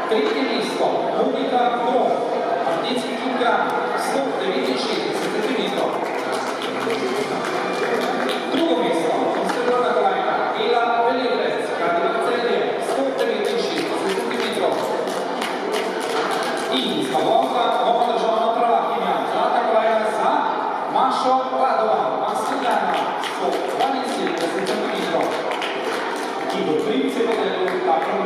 Третье место. Муника Гром. Артинский килограмм. 196 сантиметров. Drugo mjesto. Srebrna kolajna. Ela Veljevrec. Kardinalcelje. 196 centimetrov. I Slovenka, nova državna prvakinja. Zlata kolajna za Mašo Radovan. Maskljana. 172 centimetrov. I do 3 se bo delila ta